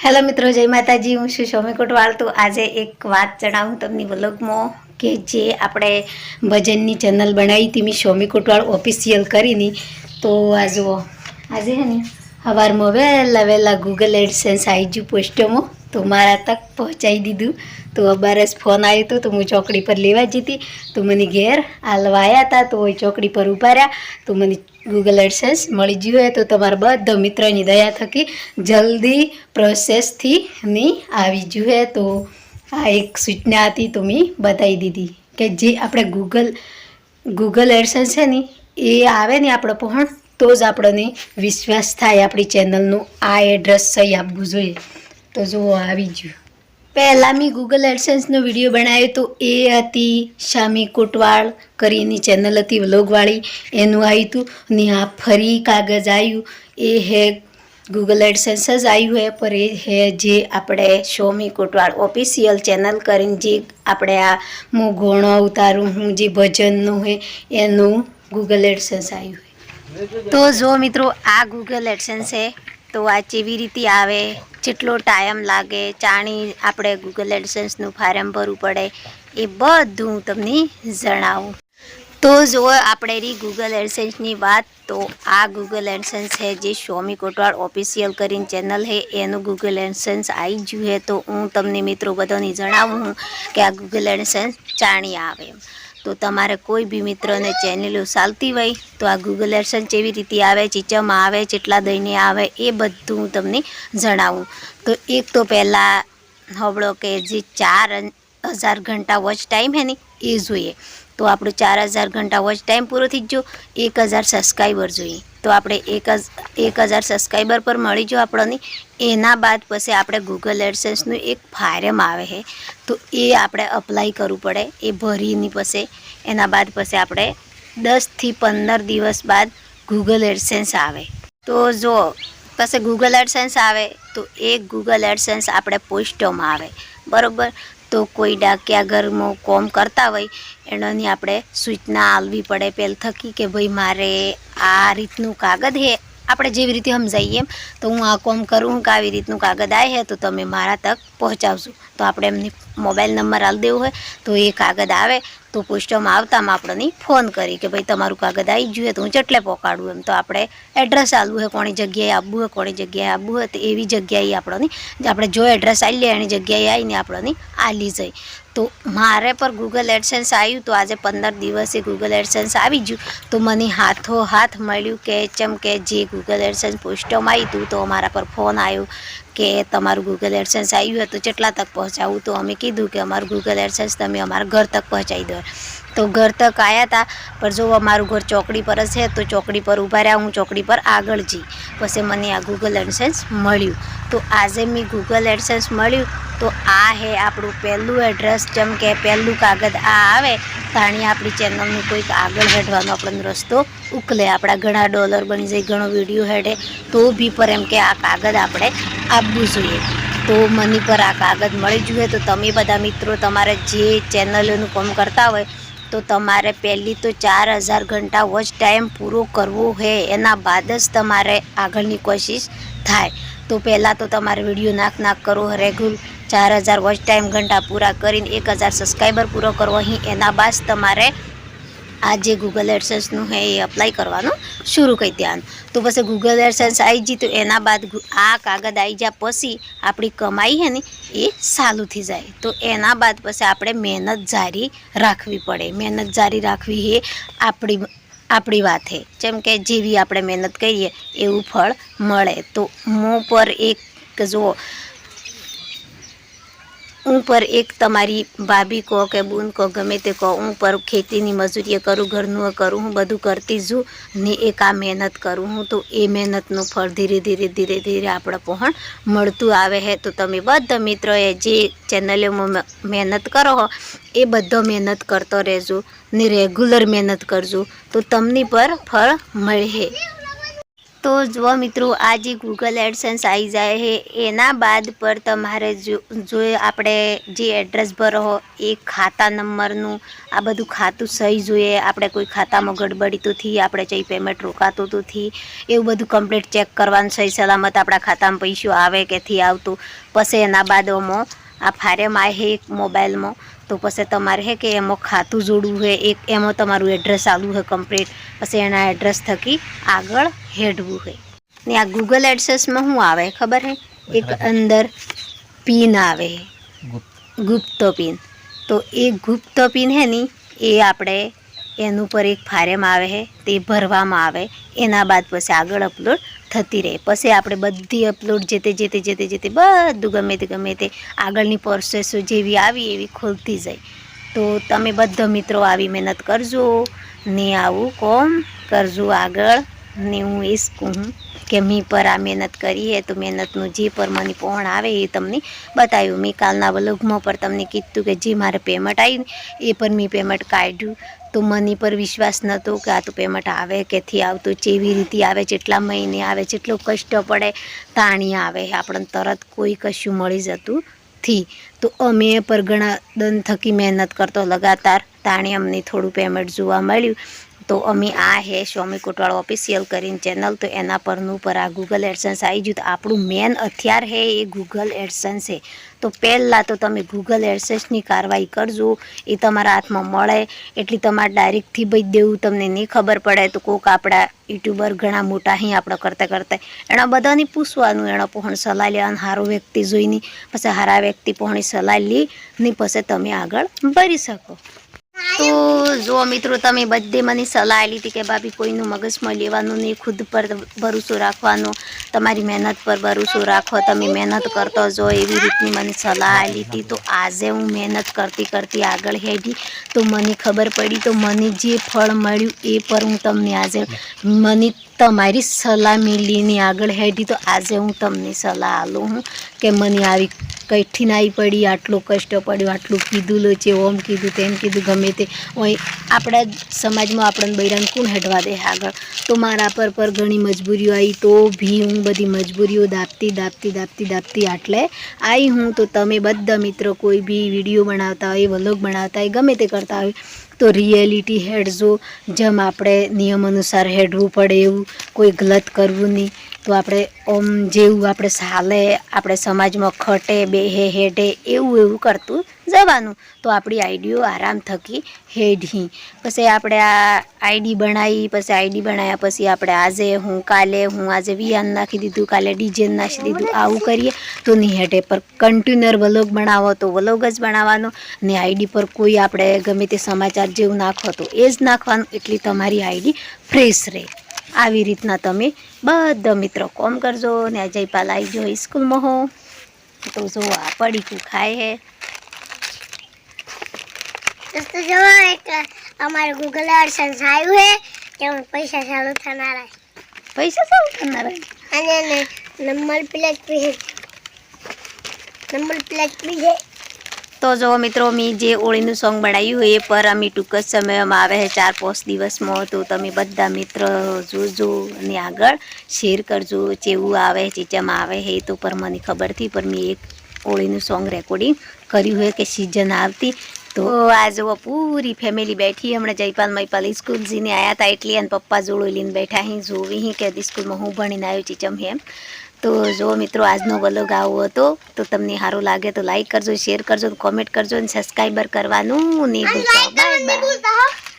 Hello મિત્રો, જય માતાજી. હું છું શોમી કોટવાળ. તો આજે એક વાત જણાવું તમને વ્લોગમાં કે જે આપણે ભજનની ચેનલ બનાવી હતી મેં શોમી કોટવાળ ઓફિશિયલ કરીને. તો આજે હે ને સવારમાં વહેલા ગૂગલ એડસેન્સ આવી ગયું પોસ્ટમાં, તો મારા તક પહોંચાડી દીધું. તો અબારસ ફોન આવ્યો હતો, તો હું ચોકડી પર લેવા જતી. તો મને ઘેર હાલવા આવ્યા હતા, તો એ ચોકડી પર ઊભા રહ્યા. તો મને ગૂગલ એડસેન્સ મળી ગયું હોય. તો તમારા બધા મિત્રોની દયા થકી જલ્દી પ્રોસેસથી નહીં આવી જોઈએ. તો આ એક સૂચના હતી, તો મેં બતાવી દીધી કે જે આપણે ગૂગલ એડસેન્સ છે ને એ આવે ને આપણે પણ તો જ આપણને વિશ્વાસ થાય આપણી ચેનલનું આ એડ્રેસ સહી આપવું જોઈએ. તો જુઓ આવી ગયું. પહેલાં મેં ગૂગલ એડસેન્સનો વિડીયો બનાવ્યો તો એ હતી શામી કોટવાળ કરીને ચેનલ હતી વ્લોગવાળી, એનું આવ્યું હતું. અને આ ફરી કાગળ આવ્યું એ હે ગૂગલ એડસેન્સ જ આવ્યું હે, પર એ હે જે આપણે શોમી કોટવાળ ઓફિશિયલ ચેનલ કરીને જે આપણે આ હું ઘોણો ઉતારું હું જે ભજનનું હોય એનું ગૂગલ એડસેન્સ આવ્યું હોય. તો જો મિત્રો, આ ગૂગલ એડસેન્સ છે. તો આ કેવી રીતે આવે, કેટલો ટાઈમ લાગે, ચાણી આપણે ગૂગલ એડસેન્સનું ફાર્મ ભરવું પડે, એ બધું હું તમને જણાવું. તો જો આપણે રહી ગૂગલ એડસેન્સની વાત, તો આ ગૂગલ એડસેન્સ છે જે શોમી કોટવાળ ઓફિશિયલ કરીને ચેનલ છે એનું ગૂગલ એડસેન્સ આવી ગયું છે. તો હું તમને મિત્રો બધાને જણાવું કે આ ગૂગલ એડસેન્સ ચાણી આવે એમ. તો તમારે કોઈ બી મિત્રને ચેનલો ચાલતી હોય તો આ ગૂગલ એડસેન્સ કેવી રીતે આવે, ચીચમાં આવે, કેટલા દઈને આવે, એ બધું હું તમને જણાવું. તો એક તો પહેલાં હબળો કે જે 4000 ઘંટા વોચ ટાઈમ છે ને એ જોઈએ. તો આપણું 4000 ઘંટા વોચ ટાઈમ પૂરો થઈ ગયો. 1000 સબસ્ક્રાઈબર જોઈએ. તો આપણે 1000 સબસ્ક્રાઈબર પર મળી ગયો આપણને. એના બાદ પછી આપણે ગૂગલ એડસેન્સનું એક ફાર્મ આવે છે, તો એ આપણે અપ્લાય કરવું પડે. એ ભરીને પછી એના બાદ પછી આપણે 10 થી 15 દિવસ બાદ ગૂગલ એડસેન્સ આવે. તો જો પછી ગૂગલ એડસેન્સ આવે તો એક ગૂગલ એડસેન્સ આપણે પોસ્ટમાં આવે, બરાબર. તો કોઈ ડાકિયા ઘરમાં કોમ કરતા હોય એનાની આપણે સૂચના આપવી પડે પહેલ થકી કે ભાઈ મારે આ રીતનું કાગળ છે, આપણે જેવી રીતે સમજાવીએ એમ. તો હું આ કોમ કરું કે આવી રીતનું કાગળ આવે છે, તો તમે મારા તક પહોંચાવશો. તો આપણે એમની મોબાઈલ નંબર આપી દેવો હોય. તો એ કાગળ આવે તો પોસ્ટમાં આવતામાં આપણને ફોન કરી કે ભાઈ તમારું કાગળ આવી ગયું હોય, તો હું ચટલે પહોંચાડું એમ. તો આપણે એડ્રેસ આપવું હોય, કોની જગ્યાએ આપવું હોય, કોની જગ્યાએ આપવું હોય, તો એવી જગ્યાએ આપણને આપણે જો એડ્રેસ આપી લે એની જગ્યાએ આવીને આપણને આલી જાય. તો મારે પર ગૂગલ એડસેન્સ આવ્યું. તો આજે 15 દિવસે ગૂગલ એડસેન્સ આવી ગયું. તો મને હાથ મળ્યું કે ચમ કે જે ગૂગલ એડસેન્સ પોસ્ટમાં આવ્યું હતું, તો અમારા પર ફોન આવ્યો કે તમારું ગૂગલ એડસેન્સ આવ્યું હોય તો કેટલા તક પહોંચાવું. તો અમે કીધું કે અમારું ગૂગલ એડસેન્સ તમે અમારા ઘર તક પહોંચાડી દો. તો ઘર તક આવ્યા હતા, પણ જો અમારું ઘર ચોકડી પર જ છે, તો ચોકડી પર ઊભા રહ્યા. હું ચોકડી પર આગળ જઈ પછી મને આ ગૂગલ એડસેન્સ મળ્યું. તો આજે મેં ગૂગલ એડસેન્સ મળ્યું. તો આ હે આપણું પહેલું એડ્રેસ. જેમ કે પહેલું કાગળ આ આવે તાણી આપણી ચેનલનું કોઈક આગળ હેડવાનો આપણને રસ્તો ઉકલે. આપણા ઘણા ડોલર બની જાય, ઘણો વિડીયો હેડે, તો બી પર એમ કે આ કાગળ આપણે આપવું જોઈએ. તો મને પર આ કાગળ મળી જોઈએ. તો તમે બધા મિત્રો તમારે જે ચેનલોનું કામ કરતા હોય તો તમારે પહેલી તો 4000 ઘંટા વોચ ટાઈમ પૂરો કરવો છે, એના બાદ જ તમારે આગળની કોશિશ થાય. તો પહેલાં તો તમારે વિડીયો નાખ કરો રેગ્યુલર 4000 વોચ ટાઈમ ઘંટા પૂરા કરીને 1000 સબસ્ક્રાઈબર પૂરો કરવો અહીં. એના બાદ તમારે આ જે ગૂગલ એડસેન્સનું છે એ અપ્લાય કરવાનું શરૂ કરી દેવાનું. તો પછી ગૂગલ એડસેન્સ આવી ગઈ. તો એના બાદ આ કાગળ આવી ગયા પછી આપણી કમાઈ છે ને એ ચાલુ થઈ જાય. તો એના બાદ પછી આપણે મહેનત જારી રાખવી પડે. મહેનત જારી રાખવી એ આપણી વાત છે. જેમ કે જેવી આપણે મહેનત કરીએ એવું ફળ મળે. તો હું પર એક તમારી ભાભી કહો કે બૂન કહો ગમે તે કહો, હું પર ખેતીની મજૂરી કરું, ઘરનું કરું, હું બધું કરતી છું ને એક આ મહેનત કરું હું. તો એ મહેનતનું ફળ ધીરે ધીરે આપણે પહોંચ મળતું આવે છે. તો તમે બધા મિત્રોએ જે ચેનલોમાં મહેનત કરો હો એ બધો મહેનત કરતો રહેજો ને રેગ્યુલર મહેનત કરજો, તો તમને પર ફળ મળે. તો જુઓ મિત્રો, આ જે ગૂગલ એડસન્સ આવી જાય છે એના બાદ પર તમારે જો આપણે જે એડ્રેસ ભરો એ ખાતા નંબરનું આ બધું ખાતું સહી જોઈએ, આપણે કોઈ ખાતામાં ગડબડી તો થી, આપણે જઈ પેમેન્ટ રોકાતું તો થી, એવું બધું કમ્પ્લીટ ચેક કરવાનું, સહી સલામત આપણા ખાતામાં પૈસા આવે કે થી આવતું. પછી એના બાદમાં આ ફારેમ આવે એક મોબાઈલમાં, તો પછી તમારે હે કે એમાં ખાતું જોડવું હોય, એક એમાં તમારું એડ્રેસ આલવું હોય કમ્પ્લીટ, પછી એના એડ્રેસ થકી આગળ હેડવું હોય. ને આ ગૂગલ એડસન્સમાં શું આવે ખબર હે? એક અંદર પિન આવે, ગુપ્ત પિન. તો એ ગુપ્ત પિન હે ની એ આપણે એનું પર એક ફારેમ આવે છે તે ભરવામાં આવે, એના બાદ પછી આગળ અપલોડ થતી રહે. પછી આપણે બધી અપલોડ જે તે બધું ગમે તે આગળની પ્રોસેસો જેવી આવી એવી ખોલતી જાય. તો તમે બધા મિત્રો આવી મહેનત કરજો ને આવું કોમ કરજો આગળ. ને હું એ જ કહું કે મી પર આ મહેનત કરી હે તો મહેનતનું જે પર મને પહોંચ આવે એ તમને બતાવ્યું. મેં કાલના વ્લોગમાં પર તમને કીધું કે જે મારે પેમેન્ટ આવી એ પર મેં પેમેન્ટ કાઢ્યું, તો મને પર વિશ્વાસ નહોતો કે આ તો પેમેન્ટ આવે કેથી આવતું, જેવી રીતે આવે, જેટલા મહિને આવે, જેટલો કષ્ટ પડે તાણી આવે, આપણને તરત કોઈ કશું મળી જતું થી. તો અમે પર ઘણા દન થકી મહેનત કરતો લગાતાર, તાણી અમને થોડું પેમેન્ટ જોવા મળ્યું. તો અમે આ હે શોમી કોટવાળ ઓફિશિયલ કરીને ચેનલ, તો એના પરનું પર આ ગૂગલ એડસન્સ આવી ગયું. તો આપણું મેન હથિયાર હે એ ગૂગલ એડસન્સ છે. તો પહેલાં તો તમે ગૂગલ એડસન્સની કાર્યવાહી કરજો, એ તમારા હાથમાં મળે એટલી તમારે ડાયરેક્ટથી ભાઈ દેવું તમને નહીં ખબર પડે. તો કોઈક આપણા યુટ્યુબર ઘણા મોટા અહીં આપણે કરતા એના બધાને પૂછવાનું, એના પહોંચ સલાહ લેવાનું, સારો વ્યક્તિ જોઈને પછી સારા વ્યક્તિ પહોંચી સલાહ લી ને પછી તમે આગળ ભરી શકો. તો જો મિત્રો, તમે બધે મને સલાહ આપી હતી કે ભાભી કોઈનું મગજમાં લેવાનું નહીં, ખુદ પર ભરોસો રાખવાનો, તમારી મહેનત પર ભરોસો રાખો, તમે મહેનત કરતો જો, એવી રીતની મને સલાહ આપી હતી. તો આજે હું મહેનત કરતી આગળ હેડી તો મને ખબર પડી, તો મને જે ફળ મળ્યું એ પર હું તમને આજે મને તમારી સલાહ મેળવીને આગળ હેડી. તો આજે હું તમને સલાહ આલું હું કે મને આવી કઈથી ના આવી પડી, આટલો કષ્ટ પડ્યો, આટલું કીધું લો છે, ઓમ કીધું તેમ કીધું, ગમે તે હોય આપણા સમાજમાં આપણને બૈરાને કોણ હેડવા દે આગળ. તો મારા પર ઘણી મજબૂરીઓ આવી, તો ભી હું બધી મજબૂરીઓ દાબતી આટલે આવી હું. તો તમે બધા મિત્રો કોઈ બી વિડીયો બનાવતા હોય, વ્લોગ બનાવતા હોય, ગમે તે કરતા હોય તો રિયાલિટી હેડજો, જેમ આપણે નિયમ અનુસાર હેડવું પડે એવું, કોઈ ગલત કરવું નહીં. તો આપણે ઓમ જેવું આપણે ચાલે, આપણે સમાજમાં ખટે બેહે હેડે એવું કરતું જવાનું. તો આપણી આઈડીઓ આરામ થકી હેડી. પછી આપણે આ આઈડી બનાવી, પછી આઈડી બનાવ્યા પછી આપણે આજે વિયાન નાખી દીધું, કાલે ડીજે નાખી દીધું, આવું કરીએ તો નહીં હેડે. પર કન્ટિન્યુઅર વ્લોગ બનાવો તો વ્લોગ જ બનાવવાનો, ને આઈડી પર કોઈ આપણે ગમે તે સમાચાર જેવું નાખો તો એ જ નાખવાનું, એટલી તમારી આઈડી ફ્રેશ રહે. આવી રીતના તમે બધા મિત્રો કોમ કરજો. ને આ જયપાલ આવી ગયો સ્કૂલમાં હો, તો જો આ પડીકું ખાય હે. દોસ્તો જો એક અમારે ગૂગલ એડસન્સ આવ્યું હે કે પૈસા ચાલુ થનાર હે, અને નંબર પ્લેટ બી છે. તો જો મિત્રો, મેં જે ઓળીનું સોંગ બનાવ્યું હોય એ પર અમે ટૂંક જ સમયમાં આવે છે 4-5 દિવસમાં. તો તમે બધા મિત્રો જોજો અને આગળ શેર કરજો. જેવું આવે ચીચમ આવે છે તો પર મને ખબર હતી, પર મેં એક ઓળીનું સોંગ રેકોર્ડિંગ કર્યું હોય કે સિઝન આવતી. તો આ જુઓ પૂરી ફેમિલી બેઠી, હમણાં જયપાલ મયપાલ સ્કૂલ જઈને આવ્યા હતા એટલે અને પપ્પા જોડો લઈને બેઠા અહીં જોવી કે સ્કૂલમાં હું ભણીને આવ્યો ચીચમ એમ. તો જો મિત્રો, આજનો વ્લોગ આવો હતો. તો તમને સારું લાગે તો લાઈક કરજો, શેર કરજો, કોમેન્ટ કરજો અને સબસ્ક્રાઈબર કરવાનું નહીં ભૂલતા. Bye bye.